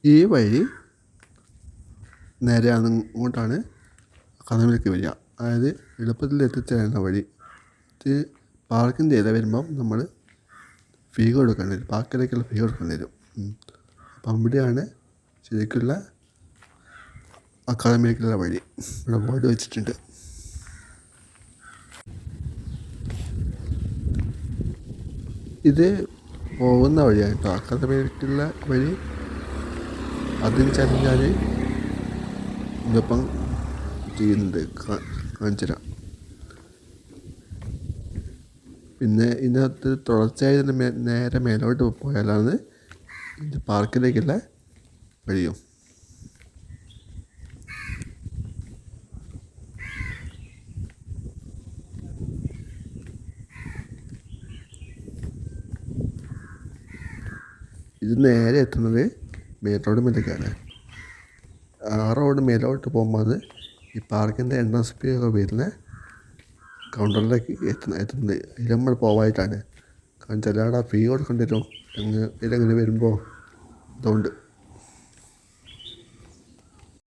ഈ വഴി നേരെ അങ്ങോട്ടാണ് അക്കാദമിയിലേക്ക് വരിക. അതായത് എളുപ്പത്തിൽ എത്തിച്ചേരുന്ന വഴി. ഇത് പാർക്കിംഗ് ചെയ്ത് വരുമ്പം നമ്മൾ ഫീ കൊടുക്കേണ്ടി വരും, പാർക്കിലേക്കുള്ള ഫീ കൊടുക്കേണ്ടി വരും. അപ്പം അവിടെയാണ് ശരിക്കുള്ള അക്കാദമിയിലേക്കുള്ള വഴി. ഇവിടെ ബോർഡ് വെച്ചിട്ടുണ്ട്. ഇത് പോകുന്ന വഴിയാണ് കേട്ടോ, അക്കാദമിയിലേക്കുള്ള വഴി. അതിന് വെച്ചാൽ ഞാൻ ഇതൊപ്പം ചെയ്യുന്നുണ്ട്, കാണിച്ചു തരാം. പിന്നെ ഇതിനകത്ത് തുടർച്ചയായി തന്നെ നേരെ മേലോട്ട് പോയാലാണ് ഇത് പാർക്കിലേക്കുള്ള വഴിയും. ഇത് നേരെ എത്തുന്നത് മെയിൻ റോഡ് മേലേക്കാണ്. ആ റോഡ് മേലോട്ട് പോകുമ്പോൾ ഈ പാർക്കിൻ്റെ എൻട്രൻസ് ഫീ ഒക്കെ വരുന്ന കൗണ്ടറിലേക്ക് എത്തുന്നത്. ഇത് നമ്മൾ പോവായിട്ടാണ്. കാരണം ചില ഫീ കൊടുക്കേണ്ടി വരും ഇതെങ്ങനെ വരുമ്പോൾ. അതുകൊണ്ട്